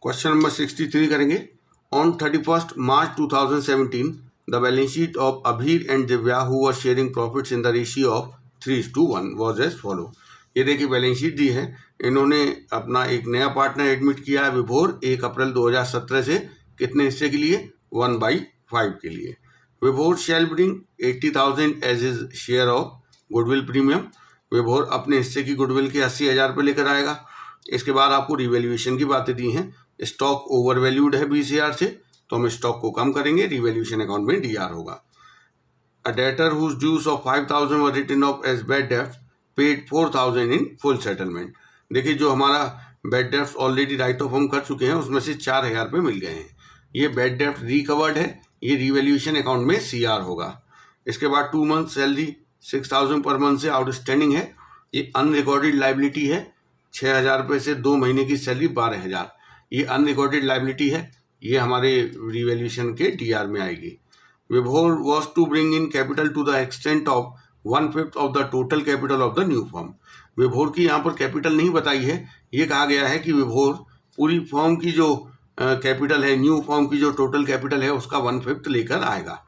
Question number 63 करेंगे। On 31st March 2017 the balance sheet of Abhir and Divya who were sharing profits in the ratio of 3:1 was as follow. ये देखिए balance sheet दी है। इन्होंने अपना एक नया पार्टनर एडमिट किया है विभोर 1 अप्रैल 2017 से। कितने हिस्से के लिए? 1/5 के लिए। Vibhor shall bring 80,000 as is share of goodwill premium. Vibhor अपने हिस्से की गुडविल के 80,000 रुपये लेकर आएगा। इसके बाद आपको रिवैल्यूएशन की बातें दी हैं। स्टॉक ओवर वैल्यूड है 20,000 से, तो हम स्टॉक को कम करेंगे, रिवैल्यूएशन अकाउंट में डीआर होगा। A debtor whose dues of 5,000 were written off as bad डेब्ट पेड 4,000 इन फुल सेटलमेंट। देखिए जो हमारा बैड डेब्ट ऑलरेडी राइट ऑफ हम कर चुके हैं उसमें से 4,000 रुपये मिल गए हैं। ये बैड डेब्ट रिकवर्ड है, ये रिवैल्यूएशन अकाउंट में सीआर होगा। इसके बाद 2 मंथ सैलरी 6,000 पर मंथ से आउटस्टैंडिंग है, ये अनरिकॉर्डेड लाइबिलिटी है। 6,000 रुपये से 2 महीने की सैलरी 12,000, ये अनरिकॉर्डेड लाइबिलिटी है, ये हमारे रिवैल्यूएशन के डीआर में आएगी। Vibhor was to bring in capital to the extent of 1/5 of the total capital of the new firm. Vibhor की यहाँ पर कैपिटल नहीं बताई है, ये कहा गया है कि विभोर पूरी फर्म की जो कैपिटल है, न्यू फर्म की जो टोटल कैपिटल है उसका 1/5 लेकर आएगा।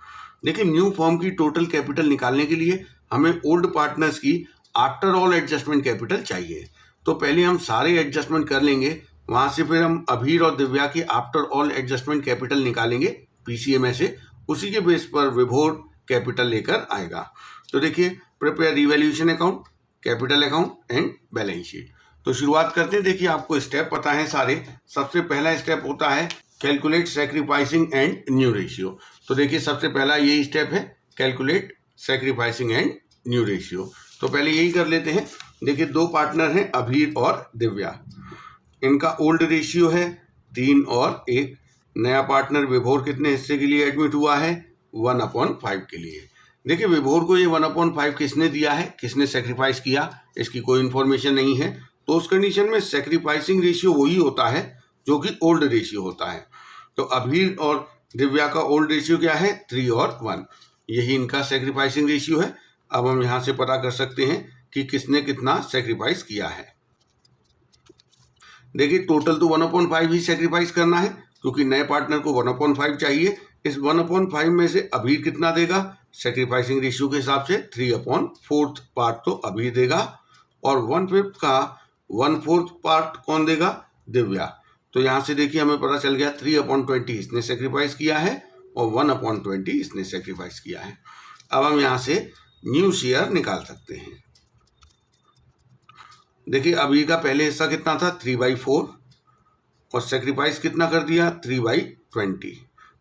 लेकिन न्यू फर्म की टोटल कैपिटल निकालने के लिए हमें ओल्ड पार्टनर्स की आफ्टर ऑल एडजस्टमेंट कैपिटल चाहिए। तो पहले हम सारे एडजस्टमेंट कर लेंगे, वहाँ से फिर हम अभीर और दिव्या की आफ्टर ऑल एडजस्टमेंट कैपिटल निकालेंगे पीसीए में से, उसी के बेस पर विभोर कैपिटल लेकर आएगा। तो देखिए prepare revaluation account, capital account and balance sheet. तो शुरुआत करते हैं। देखिए आपको स्टेप पता है सारे। सबसे पहला स्टेप होता है calculate sacrificing and new ratio. तो देखिए सबसे पहला यही स्टेप है, calculate sacrificing and new ratio. तो पहले यही कर लेते हैं। देखिए 2 पार्टनर हैं अभीर और दिव्या, इनका ओल्ड रेशियो है 3 और 1। नया पार्टनर विभोर कितने हिस्से के लिए एडमिट हुआ है? 1/5 के लिए। देखिए विभोर को ये 1/5 किसने दिया है, किसने सेक्रीफाइस किया, इसकी कोई इन्फॉर्मेशन नहीं है। तो उस कंडीशन में सेक्रीफाइसिंग रेशियो वही होता है जो कि ओल्ड रेशियो होता है। तो अभीर और दिव्या का ओल्ड रेशियो क्या है? 3 और 1, यही इनका सेक्रीफाइसिंग रेशियो है। अब हम यहाँ से पता कर सकते हैं कि किसने कितना सेक्रीफाइस किया है। देखिए टोटल तो 1/5 ही सेक्रीफाइस करना है, क्योंकि नए पार्टनर को 1/5 चाहिए। इस 1/5 में से अभीर कितना देगा? सेक्रीफाइसिंग रेशियो के हिसाब से 3/4 पार्ट तो अभीर देगा, और 1/5 का 1/4 पार्ट कौन देगा? दिव्या। तो यहाँ से देखिए हमें पता चल गया 3/20 इसने सेक्रीफाइस किया है और 1/20 इसने सेक्रीफाइस किया है। अब हम यहाँ से न्यू शेयर निकाल सकते हैं। देखिए अभी का पहले हिस्सा कितना था? 3/4, और सेक्रीफाइस कितना कर दिया? 3/20।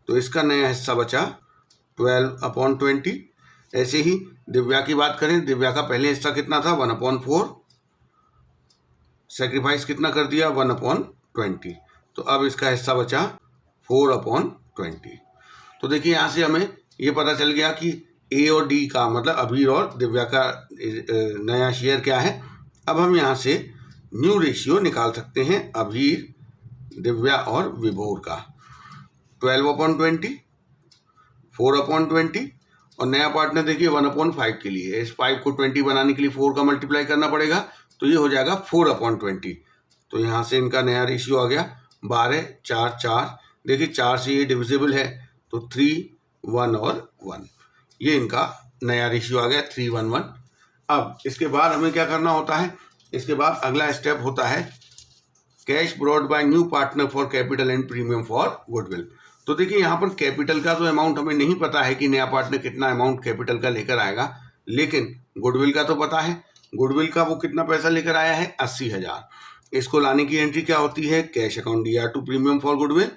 तो इसका नया हिस्सा बचा 12/20। ऐसे ही दिव्या की बात करें, दिव्या का पहले हिस्सा कितना था? 1/4, सेक्रीफाइस कितना कर दिया? 1/20। तो अब इसका हिस्सा बचा 4/20। तो देखिए यहाँ से हमें ये पता चल गया कि ए और डी का मतलब अभीर और दिव्या का नया शेयर क्या है। अब हम यहाँ से न्यू रेशियो निकाल सकते हैं अभीर, दिव्या और विभोर का। 12/20, 4/20, और नया पार्टनर देखिए 1/5 के लिए। इस 5 को 20 बनाने के लिए 4 का मल्टीप्लाई करना पड़ेगा, तो ये हो जाएगा 4/20। तो यहाँ से इनका नया रेशियो आ गया 12, 4, 4। देखिए 4 से ये डिविजिबल है, तो 3, 1 और 1, ये इनका नया रेशियो आ गया 3:1:1। अब इसके बाद हमें क्या करना होता है? इसके बाद अगला स्टेप होता है cash brought by new partner for capital and premium for goodwill. तो देखिए यहाँ पर कैपिटल का तो अमाउंट हमें नहीं पता है कि नया पार्टनर कितना अमाउंट कैपिटल का लेकर आएगा, लेकिन गुडविल का तो पता है। गुडविल का वो कितना पैसा लेकर आया है? 80,000। इसको लाने की एंट्री क्या होती है? Cash account DR to premium for goodwill.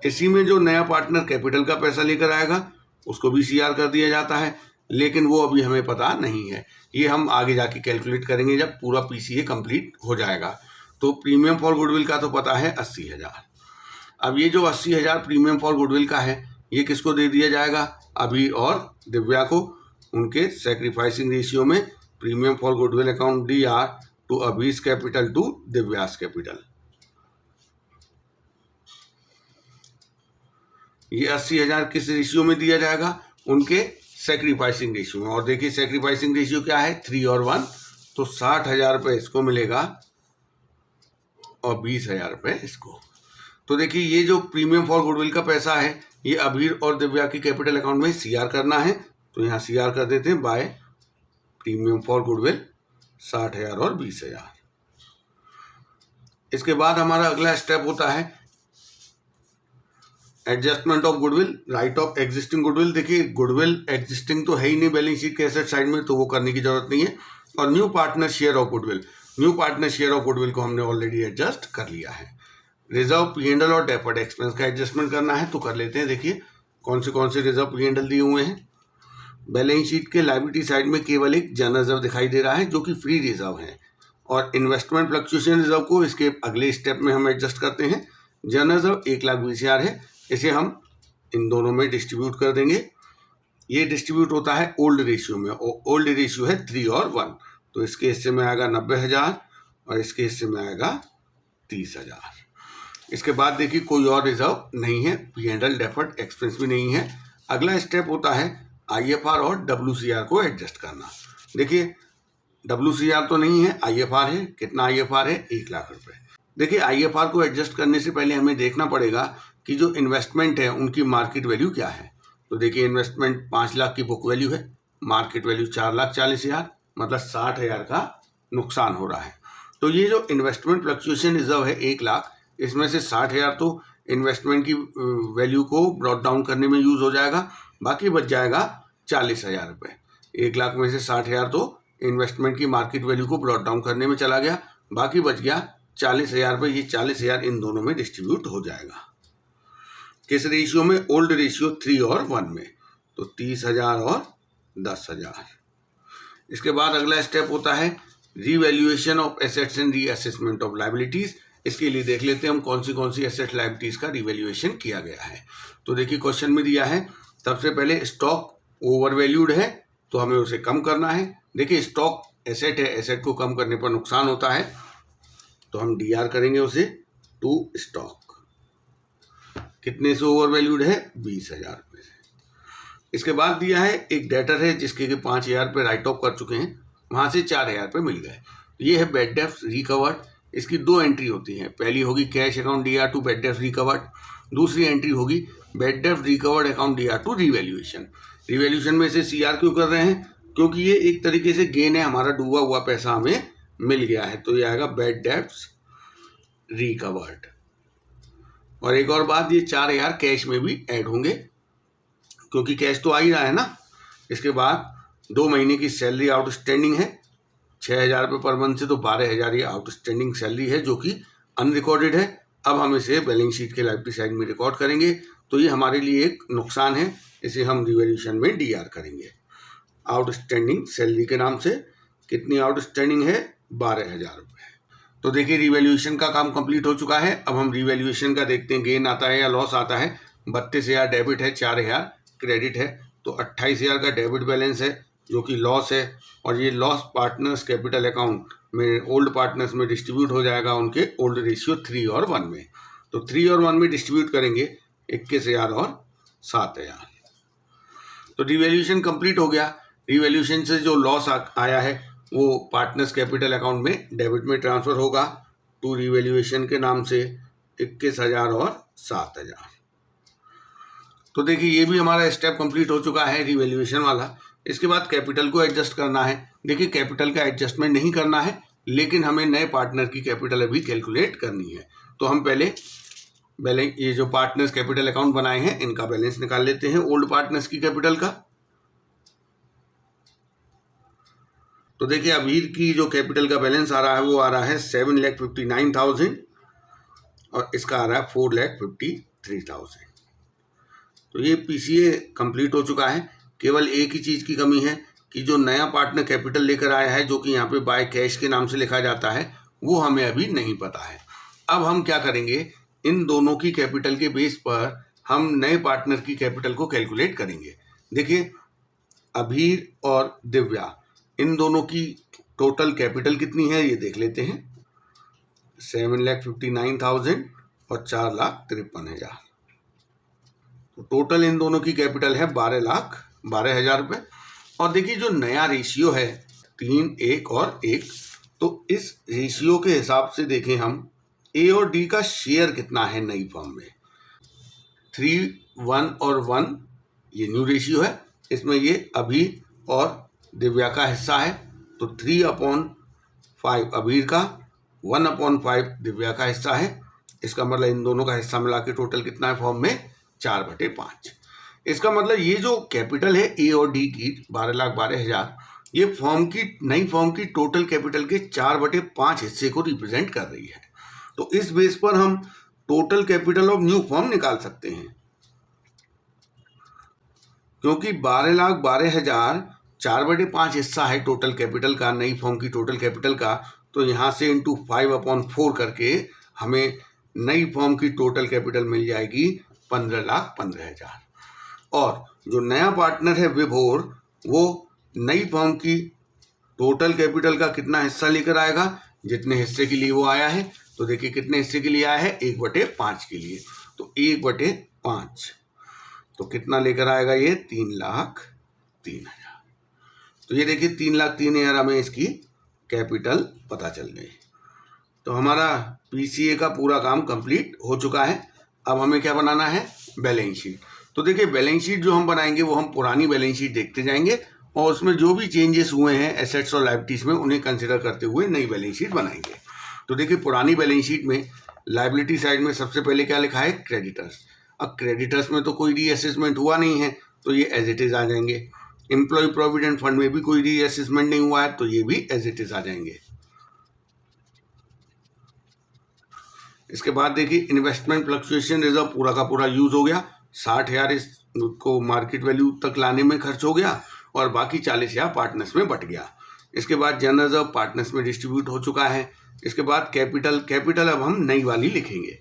इसी में जो नया पार्टनर कैपिटल का पैसा लेकर आएगा उसको भी सीआर कर दिया जाता है, लेकिन वो अभी हमें पता नहीं है। ये हम आगे जाके कैलकुलेट करेंगे जब पूरा पीसीए कंप्लीट हो जाएगा। तो प्रीमियम फॉर गुडविल का तो पता है 80,000। अब ये जो 80,000 प्रीमियम फॉर गुडविल का है, ये किसको दे दिया जाएगा? अभीर और दिव्या को, उनके सेक्रीफाइसिंग रेशियो में premium for goodwill account DR to Abhir's capital to Divya's capital. ये 80,000 किस रेशियो में दिया जाएगा? उनके सेक्रीफाइसिंग रेशियो में। और देखिए सेक्रीफाइसिंग रेशियो क्या है? 3 और 1। तो 60,000 रुपये इसको मिलेगा और 20,000 रुपये इसको। तो देखिए ये जो प्रीमियम फॉर गुडविल का पैसा है ये अभीर और दिव्या की कैपिटल अकाउंट में CR करना है, तो यहाँ CR कर देते हैं बाय प्रीमियम फॉर गुडविल 60,000 और 20,000। इसके बाद हमारा अगला स्टेप होता है adjustment of goodwill, right of existing goodwill. देखिए गुडविल एग्जिस्टिंग तो है ही नहीं बैलेंस शीट के एसेट साइड में, तो वो करने की जरूरत नहीं है। और new partner share of goodwill, new partner share of goodwill को हमने ऑलरेडी एडजस्ट कर लिया है। रिजर्व P&L और डेफर्ड एक्सपेंस का एडजस्टमेंट करना है, तो कर लेते हैं। देखिए कौन से रिजर्व P&L दिए हुए हैं। बैलेंस शीट के लायबिलिटी साइड में केवल एक जनरल रिजर्व दिखाई दे रहा है जो कि फ्री रिजर्व है, और इन्वेस्टमेंट फ्लक्चुएशन रिजर्व को इसके अगले स्टेप में हम एडजस्ट करते हैं। जनरल रिजर्व 1,20,000 है, इसे हम इन दोनों में डिस्ट्रीब्यूट कर देंगे। ये डिस्ट्रीब्यूट होता है ओल्ड रेशियो में, ओल्ड रेशियो है 3 और 1, तो इसके हिस्से में आएगा 90,000 और इसके हिस्से में आएगा 30,000। इसके बाद देखिए कोई और रिजर्व नहीं है, P&L डेफर्ड एक्सपेंस भी नहीं है। अगला स्टेप होता है IFR और WCR को एडजस्ट करना। देखिए WCR तो नहीं है, IFR है। कितना IFR है? 1 लाख रुपए। देखिए IFR को एडजस्ट करने से पहले हमें देखना पड़ेगा कि जो इन्वेस्टमेंट है उनकी मार्केट वैल्यू क्या है। तो देखिए इन्वेस्टमेंट 5 लाख की बुक वैल्यू है, मार्केट वैल्यू 4,40,000, मतलब 60,000 का नुकसान हो रहा है। तो ये जो इन्वेस्टमेंट फ्लक्चुएशन रिजर्व है 1 लाख, इसमें से 60,000 तो इन्वेस्टमेंट की वैल्यू को ब्रॉट डाउन करने में यूज हो जाएगा, बाकी बच जाएगा 40,000 रुपये। 1 लाख में से 60,000 तो इन्वेस्टमेंट की मार्केट वैल्यू को ब्रॉट डाउन करने में चला गया, बाकी बच गया 40,000 रुपये। ये 40,000 इन दोनों में डिस्ट्रीब्यूट हो जाएगा। किस रेशियो में? ओल्ड रेशियो 3 और 1 में, तो 30,000 और 10,000। इसके बाद अगला स्टेप होता है revaluation of assets and reassessment of liabilities. इसके लिए देख लेते हैं हम कौन सी एसेट लायबिलिटीज का रिवैल्यूएशन किया गया है। तो देखिए क्वेश्चन में दिया है सबसे पहले स्टॉक ओवर वैल्यूड है, तो हमें उसे कम करना है। देखिए स्टॉक एसेट है, एसेट को कम करने पर नुकसान होता है, तो हम DR करेंगे उसे टू स्टॉक। कितने से ओवर वैल्यूड है? 20,000 रुपये से। इसके बाद दिया है एक डेटर है जिसके 5,000 रुपये राइट ऑफ कर चुके हैं, वहाँ से 4,000 रुपये मिल गए। ये है बैड डेब्ट्स रिकवर्ड। इसकी 2 एंट्री होती हैं, पहली होगी cash account DR to bad debts recovered, दूसरी एंट्री होगी bad debts recovered account DR to revaluation. Revaluation में से CR क्यों कर रहे हैं? क्योंकि ये एक तरीके से गेन है, हमारा डूबा हुआ पैसा हमें मिल गया है, तो ये आएगा बैड डेब्ट्स रिकवर्ड। और एक और बात, ये 4,000 कैश में भी ऐड होंगे क्योंकि कैश तो आ ही रहा है ना। इसके बाद 2 महीने की सैलरी आउटस्टैंडिंग है 6,000 रुपये पर मंथ से, तो 12,000 ये आउटस्टैंडिंग सैलरी है जो कि अनरिकॉर्डेड है। अब हम इसे बैलेंस शीट के लायबिलिटी साइड में रिकॉर्ड करेंगे, तो ये हमारे लिए एक नुकसान है, इसे हम रिवैल्यूएशन में DR करेंगे। आउटस्टैंडिंग सैलरी के नाम से कितनी आउटस्टैंडिंग है? 12,000 रुपये। तो देखिए रिवैल्यूएशन का काम कंप्लीट हो चुका है। अब हम रिवैल्यूएशन का देखते हैं, गेन आता है या लॉस आता है। 32,000 डेबिट है, 4,000 क्रेडिट है, तो 28,000 का डेबिट बैलेंस है जो कि लॉस है, और ये लॉस पार्टनर्स कैपिटल अकाउंट में ओल्ड पार्टनर्स में डिस्ट्रीब्यूट हो जाएगा उनके ओल्ड रेशियो 3 और 1 में। तो 3 और 1 में डिस्ट्रीब्यूट करेंगे 21,000 और 7,000। तो रिवैल्यूएशन कंप्लीट हो गया। रिवैल्यूएशन से जो लॉस आया है वो पार्टनर्स कैपिटल अकाउंट में डेबिट में ट्रांसफ़र होगा टू रिवैल्यूएशन के नाम से 21,000 और 7,000। तो देखिए ये भी हमारा स्टेप कंप्लीट हो चुका है रिवैल्यूएशन वाला। इसके बाद कैपिटल को एडजस्ट करना है। देखिए कैपिटल का एडजस्टमेंट नहीं करना है, लेकिन हमें नए पार्टनर की कैपिटल अभी कैलकुलेट करनी है। तो हम पहले बैलेंस, ये जो पार्टनर्स कैपिटल अकाउंट बनाए हैं इनका बैलेंस निकाल लेते हैं ओल्ड पार्टनर्स की कैपिटल का। तो देखिए अभीर की जो कैपिटल का बैलेंस आ रहा है वो आ रहा है 7,59,000 और इसका आ रहा है 4,53,000। तो ये PCA कंप्लीट हो चुका है। केवल एक ही चीज़ की कमी है कि जो नया पार्टनर कैपिटल लेकर आया है जो कि यहाँ पे बाय कैश के नाम से लिखा जाता है वो हमें अभी नहीं पता है। अब हम क्या करेंगे, इन दोनों की कैपिटल के बेस पर हम नए पार्टनर की कैपिटल को कैलकुलेट करेंगे। देखिए अभीर और दिव्या इन दोनों की टोटल कैपिटल कितनी है ये देख लेते हैं, 7,59,000 और 4,53,000। तो टोटल इन दोनों की कैपिटल है 12,12,000 रुपये। और देखिए जो नया रेशियो है 3, 1 और 1, तो इस रेशियो के हिसाब से देखें हम ए और डी का शेयर कितना है नई फर्म में। 3, 1 और 1 ये न्यू रेशियो है, इसमें ये अभीर और दिव्या का हिस्सा है, तो 3/5 अभीर का, 1/5 दिव्या का हिस्सा है। इसका मतलब इन दोनों का हिस्सा मिला के टोटल कितना है फॉर्म में 4/5। इसका मतलब ये जो कैपिटल है ए और डी की 12,12,000, ये फॉर्म की नई फॉर्म की टोटल कैपिटल के 4/5 हिस्से को रिप्रेजेंट कर रही है। तो इस बेस पर हम total capital of new form निकाल सकते हैं, क्योंकि 12,12,000 4/5 हिस्सा है टोटल कैपिटल का, नई फॉर्म की टोटल कैपिटल का। तो यहाँ से इंटू 5/4 करके हमें नई फॉर्म की टोटल कैपिटल मिल जाएगी 15,15,000। और जो नया पार्टनर है विभोर, वो नई फॉर्म की टोटल कैपिटल का कितना हिस्सा लेकर आएगा, जितने हिस्से के लिए वो आया है। तो देखिए कितने हिस्से के लिए आया है, 1/5 के लिए, तो 1/5 तो कितना लेकर आएगा ये 3,03,000। तो ये देखिए 3,03,000 हमें इसकी कैपिटल पता चल गई। तो हमारा पीसीए का पूरा काम कंप्लीट हो चुका है। अब हमें क्या बनाना है, बैलेंस शीट। तो देखिए बैलेंस शीट जो हम बनाएंगे वो हम पुरानी बैलेंस शीट देखते जाएंगे और उसमें जो भी चेंजेस हुए हैं एसेट्स और लायबिलिटीज में उन्हें कंसिडर करते हुए नई बैलेंस शीट बनाएंगे। तो देखिए पुरानी बैलेंस शीट में लायबिलिटी साइड में सबसे पहले क्या लिखा है, क्रेडिटर्स। अब क्रेडिटर्स में तो कोई रीअसेसमेंट हुआ नहीं है, तो ये एज इट इज आ जाएंगे। एम्प्लॉय प्रोविडेंट फंड में भी कोई रीअसेसमेंट नहीं हुआ है, तो ये भी एज इट इज आ जाएंगे। इसके बाद देखिए इन्वेस्टमेंट फ्लक्चुएशन रिजर्व पूरा का पूरा यूज हो गया। 60,000 इसको मार्केट वैल्यू तक लाने में खर्च हो गया और बाकी 40,000 पार्टनर्स में बट गया। इसके बाद जनरल रिजर्व पार्टनर्स में डिस्ट्रीब्यूट हो चुका है। इसके बाद कैपिटल अब हम नई वाली लिखेंगे।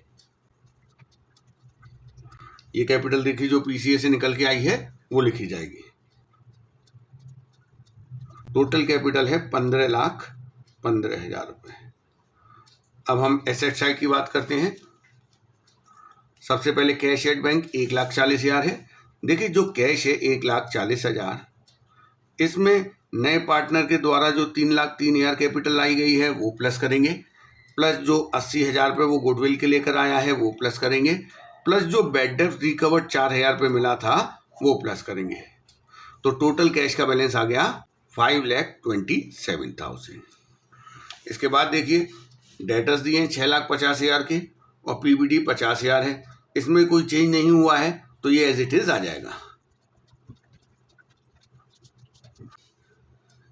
ये कैपिटल देखिए जो पीसीए से निकल के आई है वो लिखी जाएगी। टोटल कैपिटल है 15,15,000 रुपये। अब हम एसेट साइड की बात करते हैं। सबसे पहले कैश एट बैंक 1,40,000 है। देखिए जो कैश है 1,40,000, इसमें नए पार्टनर के द्वारा जो 3,03,000 कैपिटल लाई गई है वो प्लस करेंगे, प्लस जो 80,000 रुपये वो गुडविल के लेकर आया है वो प्लस करेंगे, प्लस जो बैड डेब्ट रिकवर्ड 4,000 रुपये मिला था वो प्लस करेंगे। तो टोटल कैश का बैलेंस आ गया 5,27,000। इसके बाद देखिए डेटर्स दिए हैं 6,50,000 के और पीबीडी 50,000 है। इसमें कोई चेंज नहीं हुआ है, तो ये एज इट इज आ जाएगा।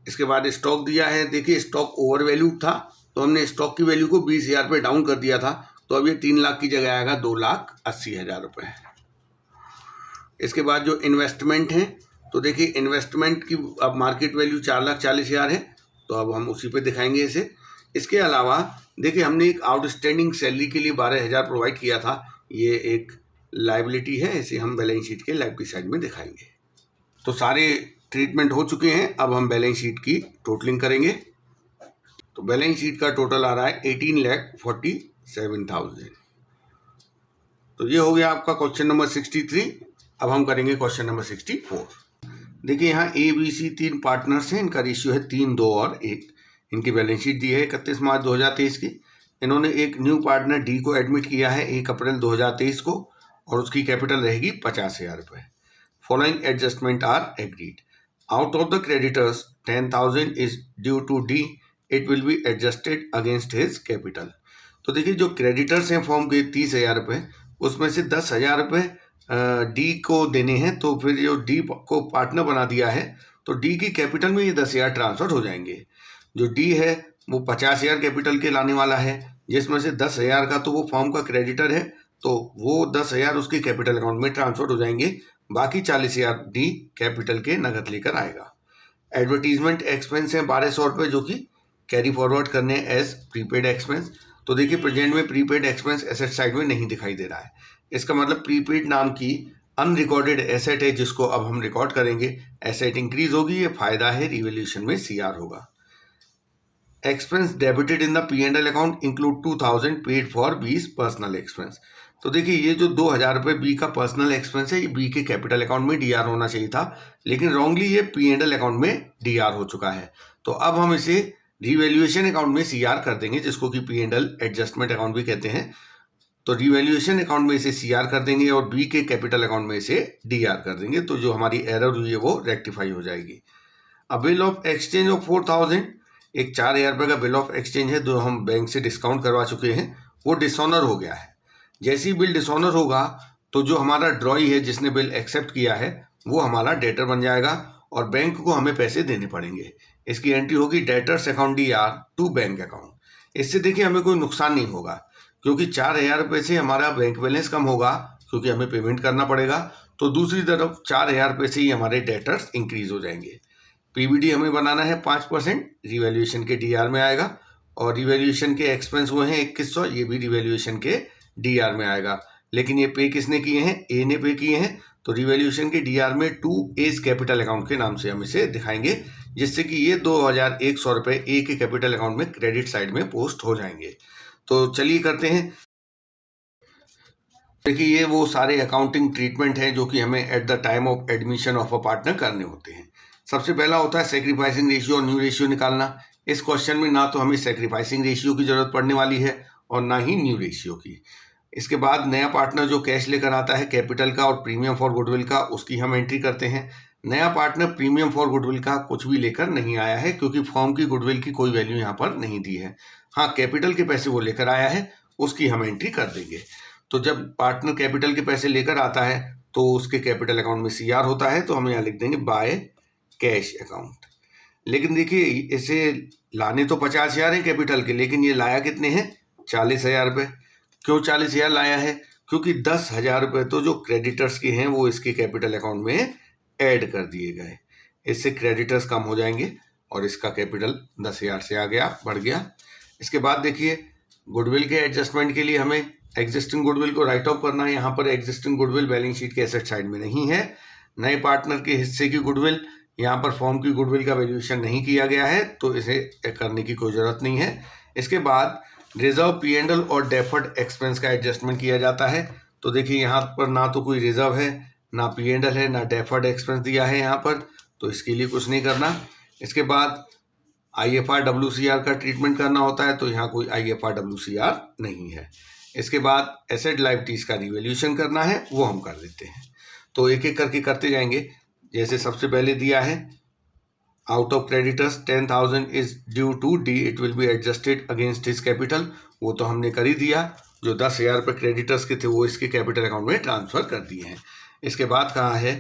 इसके बाद स्टॉक दिया है। देखिए स्टॉक ओवर वैल्यूड था, तो हमने स्टॉक की वैल्यू को 20,000 रुपये डाउन कर दिया था, तो अब ये 3 लाख की जगह आएगा 2,80,000 रुपये। इसके बाद जो इन्वेस्टमेंट है, तो देखिए इन्वेस्टमेंट की अब मार्केट वैल्यू 4,40,000 है, तो अब हम उसी पे दिखाएंगे इसे। इसके अलावा देखिए हमने एक आउटस्टैंडिंग सैलरी के लिए 12,000 प्रोवाइड किया था, ये एक लायबिलिटी है, इसे हम बैलेंस शीट के लायबिलिटी साइड में दिखाएंगे। तो सारे ट्रीटमेंट हो चुके हैं। अब हम बैलेंस शीट की टोटलिंग करेंगे। तो बैलेंस शीट का टोटल आ रहा है 18,47,000। तो ये हो गया आपका क्वेश्चन नंबर 63। अब हम करेंगे क्वेश्चन नंबर 64। देखिए यहाँ ABC 3 पार्टनर्स हैं, इनका रेशियो है 3, 2 और 1। इनकी बैलेंस शीट दी है 31 मार्च 2023 की। इन्होंने एक न्यू पार्टनर डी को एडमिट किया है 1 अप्रैल 2023 को और उसकी कैपिटल रहेगी 50,000 रुपये। Following adjustment are agreed. Out of the creditors 10,000 is due to D, it will be adjusted against his capital. तो देखिए जो क्रेडिटर्स हैं फॉर्म के 30,000 रुपये, उसमें से 10,000 रुपये डी को देने हैं। तो फिर जो डी को पार्टनर बना दिया है, तो डी की कैपिटल में ये 10,000 ट्रांसफर हो जाएंगे। जो डी है वो 50,000 कैपिटल के लाने वाला है, जिसमें से 10,000 का तो वो फॉर्म का क्रेडिटर है, तो वो 10,000 उसके कैपिटल अकाउंट में ट्रांसफर हो जाएंगे। बाकी 40,000 डी कैपिटल के नगद लेकर आएगा। एडवर्टीजमेंट एक्सपेंस है 1,200 रुपये, जो कि कैरी फॉरवर्ड करने एज प्रीपेड एक्सपेंस। तो देखिए प्रेजेंट में प्रीपेड एक्सपेंस एसेट साइड में नहीं दिखाई दे रहा है। इसका मतलब प्रीपेड नाम की अनरिकॉर्डेड एसेट है, जिसको अब हम रिकॉर्ड करेंगे। एसेट इंक्रीज होगी, ये फायदा है, रिवैल्यूएशन में सीआर होगा। Expense debited in the P&L account include 2,000 paid for B's personal expense. तो देखिए ये जो 2,000 रुपये बी का पर्सनल एक्सपेंस है, ये बी के कैपिटल अकाउंट में डीआर होना चाहिए था, लेकिन रॉन्गली ये P&L अकाउंट में डीआर हो चुका है। तो अब हम इसे रिवैल्यूएशन अकाउंट में सीआर कर देंगे, जिसको कि P&L एडजस्टमेंट अकाउंट भी कहते हैं। तो रिवैल्यूएशन अकाउंट में इसे सीआर कर देंगे और बी के कैपिटल अकाउंट में इसे डीआर कर देंगे, तो जो हमारी एरर हुई है वो रेक्टिफाई हो जाएगी। अब बिल ऑफ एक्सचेंज ऑफ 4000, एक 4000 रुपये का बिल ऑफ एक्सचेंज है जो हम बैंक से डिस्काउंट करवा चुके हैं, वो डिसऑनर हो गया है। जैसे ही बिल डिसऑनर होगा तो जो हमारा ड्रॉई है जिसने बिल एक्सेप्ट किया है वो हमारा डेटर बन जाएगा और बैंक को हमें पैसे देने पड़ेंगे। इसकी एंट्री होगी debtors account DR to bank account. इससे देखिए हमें कोई नुकसान नहीं होगा, क्योंकि 4000 रुपये से हमारा बैंक बैलेंस कम होगा क्योंकि हमें पेमेंट करना पड़ेगा। तो दूसरी तरफ 4000 रुपये से ही हमारे डेटर्स इंक्रीज हो जाएंगे। पीबीडी हमें बनाना है 5%, रिवैल्यूएशन के डीआर में आएगा, और रिवैल्यूएशन के एक्सपेंस हुए हैं 2100, ये भी रिवैल्यूएशन के डीआर में आएगा। लेकिन ये पे किसने किए हैं? ए ने पे किए हैं, तो रिवैल्यूएशन के डीआर में 2A's कैपिटल अकाउंट के नाम से हम इसे दिखाएंगे, जिससे कि ये 2100 रुपये ए के कैपिटल अकाउंट में क्रेडिट साइड में पोस्ट हो जाएंगे। तो चलिए करते हैं। देखिए ये वो सारे अकाउंटिंग ट्रीटमेंट हैं जो कि हमें at the time of admission of a partner करने होते हैं। सबसे पहला होता है सेक्रीफाइसिंग रेशियो और न्यू रेशियो निकालना। इस क्वेश्चन में ना तो हमें सेक्रीफाइसिंग रेशियो की जरूरत पड़ने वाली है और ना ही न्यू रेशियो की। इसके बाद नया पार्टनर जो कैश लेकर आता है कैपिटल का और प्रीमियम फॉर गुडविल का, उसकी हम एंट्री करते हैं। नया पार्टनर प्रीमियम फॉर गुडविल का कुछ भी लेकर नहीं आया है, क्योंकि फॉर्म की गुडविल की कोई वैल्यू यहाँ पर नहीं दी है। हाँ, कैपिटल के पैसे वो लेकर आया है, उसकी हम एंट्री कर देंगे। तो जब पार्टनर कैपिटल के पैसे लेकर आता है तो उसके कैपिटल अकाउंट में सीआर होता है, तो हम यहाँ लिख देंगे बाय कैश अकाउंट। लेकिन देखिए इसे लाने तो 50,000 है कैपिटल के, लेकिन ये लाया कितने हैं? 40,000 रुपये। क्यों 40,000 लाया है? क्योंकि 10,000 रुपये तो जो क्रेडिटर्स के हैं वो इसके कैपिटल अकाउंट में ऐड कर दिए गए। इससे क्रेडिटर्स कम हो जाएंगे और इसका कैपिटल 10,000 से आ गया, बढ़ गया। इसके बाद देखिए गुडविल के एडजस्टमेंट के लिए हमें एग्जिस्टिंग गुडविल को राइट ऑफ करना है। यहाँ पर एग्जिस्टिंग गुडविल बैलेंस शीट के एसेट साइड में नहीं है। नए पार्टनर के हिस्से की गुडविल, यहाँ पर फॉर्म की गुडविल का वैल्यूएशन नहीं किया गया है, तो इसे करने की कोई ज़रूरत नहीं है। इसके बाद रिजर्व, P&L और डेफर्ड एक्सपेंस का एडजस्टमेंट किया जाता है। तो देखिए यहाँ पर ना तो कोई रिजर्व है, ना P&L है, ना डेफर्ड एक्सपेंस दिया है यहाँ पर, तो इसके लिए कुछ नहीं करना। इसके बाद IFR WCR का ट्रीटमेंट करना होता है, तो यहाँ कोई IFR WCR नहीं है। इसके बाद एसेट लायबिलिटीज का रिवैल्यूएशन करना है, वो हम कर देते हैं। तो एक एक करके करते जाएंगे। जैसे सबसे पहले दिया है out of creditors 10,000 is due to D, it will be adjusted against his capital, वो तो हमने कर ही दिया। जो 10,000 रुपये क्रेडिटर्स के थे वो इसके कैपिटल अकाउंट में ट्रांसफर कर दिए हैं। इसके बाद कहा है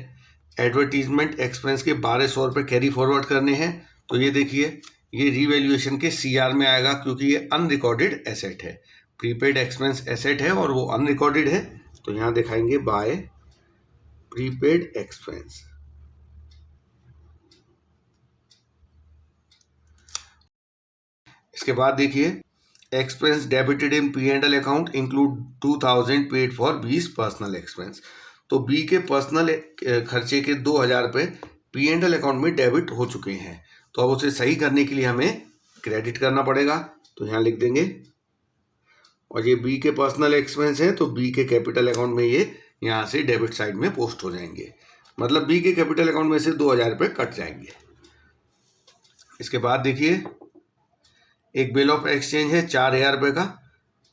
एडवर्टीजमेंट एक्सपेंस के 1200 रुपये कैरी फॉरवर्ड करने हैं। तो ये देखिए ये रिवैल्यूएशन के सीआर में आएगा, क्योंकि ये अनरिकॉर्डेड एसेट है। प्रीपेड एक्सपेंस एसेट है और वो अनरिकॉर्डेड है, तो यहाँ दिखाएंगे बाय प्रीपेड एक्सपेंस। इसके बाद देखिए expense debited in P&L account include 2,000 paid for B's personal expense. तो बी के पर्सनल खर्चे के 2,000 रुपये P&L अकाउंट में डेबिट हो चुके हैं, तो अब उसे सही करने के लिए हमें क्रेडिट करना पड़ेगा। तो यहाँ लिख देंगे, और ये बी के पर्सनल एक्सपेंस है तो बी के कैपिटल अकाउंट में ये यहाँ से डेबिट साइड में पोस्ट हो जाएंगे, मतलब बी के कैपिटल अकाउंट में से 2,000 रुपये कट जाएंगे। इसके बाद देखिए एक बिल ऑफ एक्सचेंज है 4,000 रुपये का,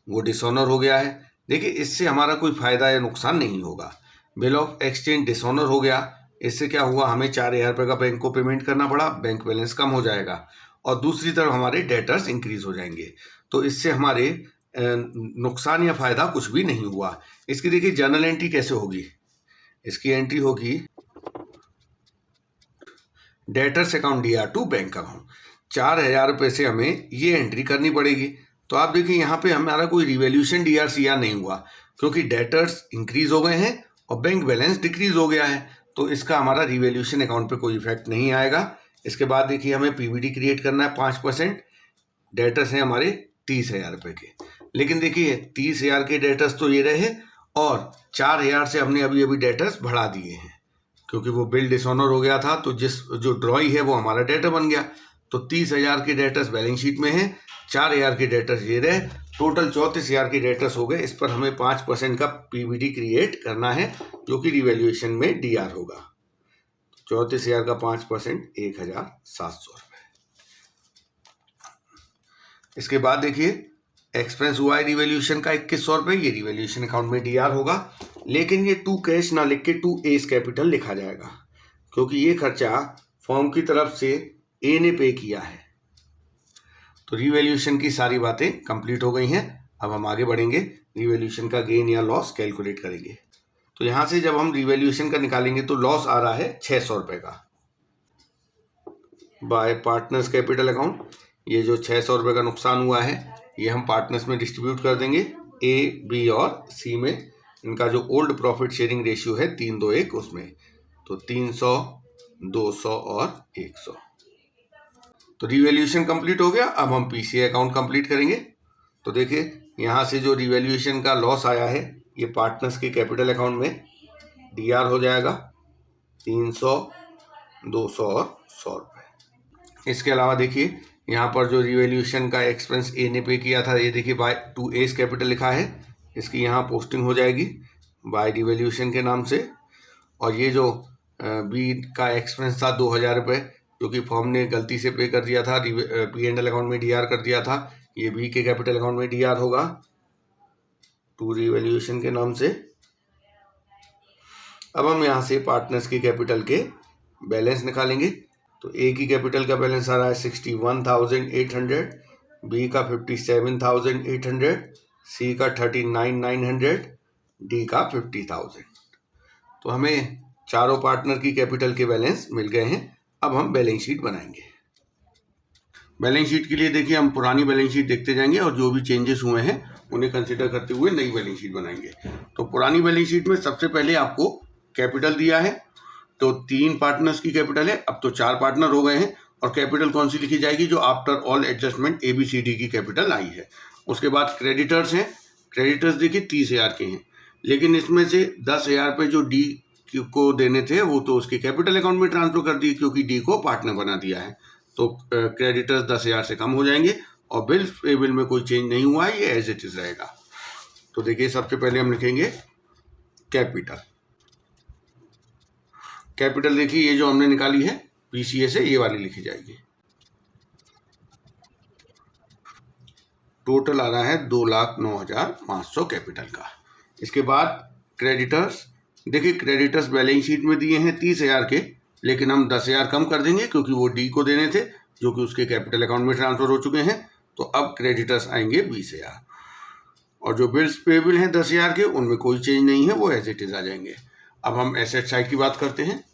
वो डिसऑनर हो गया है। देखिए इससे हमारा कोई फ़ायदा या नुकसान नहीं होगा। बिल ऑफ एक्सचेंज डिसऑनर हो गया, इससे क्या हुआ, हमें 4,000 रुपये का बैंक को पेमेंट करना पड़ा, बैंक बैलेंस कम हो जाएगा, और दूसरी तरफ हमारे डेटर्स इंक्रीज हो जाएंगे। तो इससे हमारे नुकसान या फ़ायदा कुछ भी नहीं हुआ। इसकी देखिए जर्नल एंट्री कैसे होगी। इसकी एंट्री होगी debtors account DR to bank account. 4,000 रुपये से हमें ये एंट्री करनी पड़ेगी। तो आप देखिए यहाँ पे हमारा कोई रिवैल्यूएशन डीआर सीआर नहीं हुआ, क्योंकि डेटर्स इंक्रीज हो गए हैं और बैंक बैलेंस डिक्रीज हो गया है, तो इसका हमारा रिवैल्यूएशन अकाउंट पे कोई इफेक्ट नहीं आएगा। इसके बाद देखिए हमें पीबीडी क्रिएट करना है 5%। डेटर्स हैं हमारे 30,000 रुपये के, लेकिन देखिए 30,000 के डेटर्स तो ये रहे और 4,000 से हमने अभी अभी डेटर्स बढ़ा दिए हैं, क्योंकि वो बिल डिसऑनर हो गया था, तो जो ड्रॉई है वो हमारा डेटर बन गया। तो 30,000 के डेटर्स बैलेंस शीट में हैं, 4,000 के डेटर्स ये रहे, टोटल 34,000 के डेटर्स हो गए। इस पर हमें 5% का पीबीडी क्रिएट करना है, जो कि रिवैल्यूएशन में डीआर होगा। 34,000 का 5% 1,700 रुपये। इसके बाद देखिए एक्सपेंस हुआ है रिवैल्यूएशन का 2100 रुपये, ये रिवैल्यूएशन अकाउंट में डीआर होगा, लेकिन ये टू कैश ना लिख के टू एस कैपिटल लिखा जाएगा, क्योंकि ये खर्चा फॉर्म की तरफ से ए ने पे किया है। तो रिवैल्यूएशन की सारी बातें कंप्लीट हो गई हैं। अब हम आगे बढ़ेंगे, रिवैल्यूएशन का गेन या लॉस कैलकुलेट करेंगे। तो यहाँ से जब हम रिवैल्यूएशन का निकालेंगे तो लॉस आ रहा है 600 रुपये का बाय पार्टनर्स कैपिटल अकाउंट। ये जो 600 रुपये का नुकसान हुआ है ये हम पार्टनर्स में डिस्ट्रीब्यूट कर देंगे, ए, बी और सी में। इनका जो ओल्ड प्रॉफिट शेयरिंग रेशियो है 3-2-1 उसमें, तो 300, 200 और 100। तो रिवैल्यूएशन कंप्लीट हो गया। अब हम पीसीए अकाउंट कंप्लीट करेंगे। तो देखिए यहाँ से जो रिवैल्यूएशन का लॉस आया है ये पार्टनर्स के कैपिटल अकाउंट में डीआर हो जाएगा 300, 200 और 100 रुपये। इसके अलावा देखिए यहाँ पर जो रिवैल्यूएशन का एक्सपेंस ए ने पे किया था, ये देखिए बाय टू एस कैपिटल लिखा है, इसकी यहाँ पोस्टिंग हो जाएगी बाय रिवैल्यूएशन के नाम से। और ये जो बी का एक्सपेंस था 2000 रुपये, जो कि फॉर्म ने गलती से पे कर दिया था, P&L अकाउंट में डीआर कर दिया था, ये बी के कैपिटल अकाउंट में डीआर होगा टू रिवैल्यूएशन के नाम से। अब हम यहाँ से पार्टनर्स की कैपिटल के बैलेंस निकालेंगे। तो ए की कैपिटल का बैलेंस आ रहा है 61,800, बी का 57,800, सी का 39,900, डी का 50,000। तो हमें चारों पार्टनर की कैपिटल के बैलेंस मिल गए हैं। अब हम बैलेंस शीट बनाएंगे। बैलेंस शीट के लिए देखिए हम पुरानी बैलेंस शीट देखते जाएंगे और जो भी चेंजेस हुए हैं उन्हें कंसिडर करते हुए नई बैलेंस शीट बनाएंगे। तो पुरानी बैलेंस शीट में सबसे पहले आपको कैपिटल दिया है, तो 3 पार्टनर्स की कैपिटल है, अब तो 4 पार्टनर हो गए हैं। और कैपिटल कौन सी लिखी जाएगी? जो आफ्टर ऑल एडजस्टमेंट ABCD की कैपिटल आई है। उसके बाद क्रेडिटर्स हैं, क्रेडिटर्स देखिए 30,000 के हैं, लेकिन इसमें से 10,000 रुपये जो डी को देने थे वो तो उसके कैपिटल अकाउंट में ट्रांसफर कर दिए, क्योंकि डी को पार्टनर बना दिया है। तो क्रेडिटर्स 10,000 से कम हो जाएंगे और बिल्स पेबल में कोई चेंज नहीं हुआ है, ये एज इट इज रहेगा। तो देखिए सबसे पहले हम लिखेंगे कैपिटल। कैपिटल देखिए ये जो हमने निकाली है पीसीए से, ये वाली लिखी जाएगी। टोटल आ रहा है 2,09,500 कैपिटल का। इसके बाद क्रेडिटर्स, देखिए क्रेडिटर्स बैलेंस शीट में दिए हैं 30,000 के, लेकिन हम 10,000 कम कर देंगे क्योंकि वो डी को देने थे, जो कि उसके कैपिटल अकाउंट में ट्रांसफर हो चुके हैं। तो अब क्रेडिटर्स आएंगे 20,000 और जो बिल्स पेबल हैं 10,000 के, उनमें कोई चेंज नहीं है, वो एज इट इज आ जाएंगे। अब हम एसेट साइड की बात करते हैं।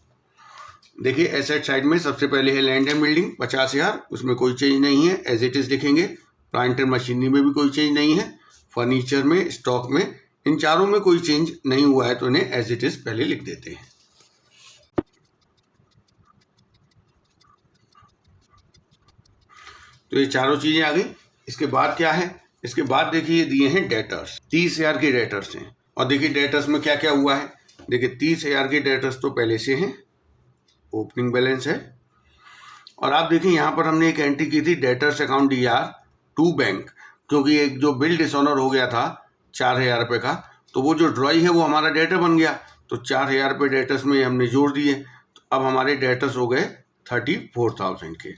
देखिए एसेट साइड में सबसे पहले है लैंड एंड बिल्डिंग 50,000, उसमें कोई चेंज नहीं है, एज इट इज लिखेंगे। प्लांट एंड मशीनरी में भी कोई चेंज नहीं है। फर्नीचर में, स्टॉक में, इन चारों में कोई चेंज नहीं हुआ है, तो इन्हें एज इट इज पहले लिख देते हैं। तो ये चारों चीजें आ गई। इसके बाद क्या है? इसके बाद देखिए ये दिए हैं डेटर्स, 30,000 के डेटर्स हैं। और देखिए डेटर्स में क्या क्या हुआ है। देखिए 30,000 के डेटर्स तो पहले से हैं, ओपनिंग बैलेंस है। और आप देखिए यहाँ पर हमने एक एंट्री की थी debtors account DR to bank, क्योंकि एक जो बिल डिसऑनर हो गया था 4,000 रुपये का, तो वो जो ड्रॉई है वो हमारा डेटर बन गया। तो 4,000 रुपये डेटर्स में हमने जोड़ दिए, तो अब हमारे डेटर्स हो गए 34,000 के।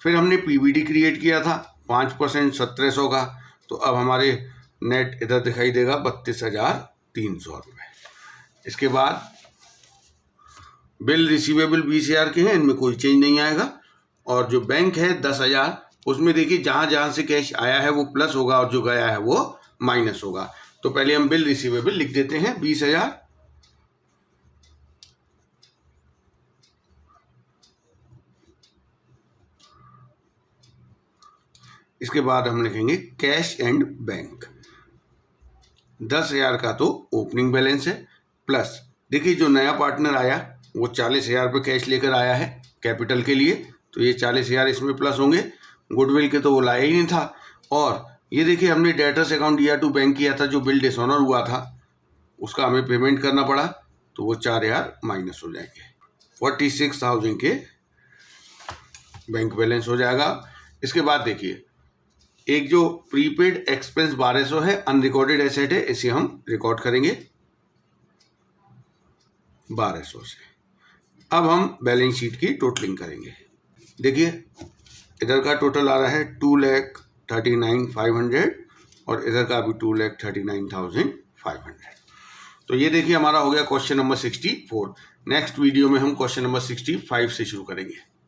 फिर हमने पीबीडी क्रिएट किया था 5% 1,700 का, तो अब हमारे नेट इधर दिखाई देगा 32,300 रुपये। इसके बाद बिल रिसीवेबल 20,000 के हैं, इनमें कोई चेंज नहीं आएगा। और जो बैंक है 10,000, उसमें देखिए जहाँ जहाँ से कैश आया है वो प्लस होगा और जो गया है वो माइनस होगा। तो पहले हम बिल रिसीवेबल लिख देते हैं 20,000। इसके बाद हम लिखेंगे कैश एंड बैंक, 10,000 का तो ओपनिंग बैलेंस है, प्लस देखिए जो नया पार्टनर आया वो 40,000 रुपये कैश लेकर आया है कैपिटल के लिए, तो ये 40,000 इसमें प्लस होंगे। गुडविल के तो वो लाया ही नहीं था। और ये देखिए हमने debtors account DR to bank किया था, जो बिल डिसऑनर हुआ था उसका हमें पेमेंट करना पड़ा, तो वो 4,000 माइनस हो जाएंगे। 46,000 के बैंक बैलेंस हो जाएगा। इसके बाद देखिए एक जो प्रीपेड एक्सपेंस 1,200 है, अनरिकॉर्डेड एसेट है, इसे हम रिकॉर्ड करेंगे 1,200 से। अब हम बैलेंस शीट की टोटलिंग करेंगे। देखिए इधर का टोटल आ रहा है 39,500 और इधर का भी 2,39,500। तो ये देखिए हमारा हो गया क्वेश्चन नंबर 64। नेक्स्ट वीडियो में हम क्वेश्चन नंबर 65 से शुरू करेंगे।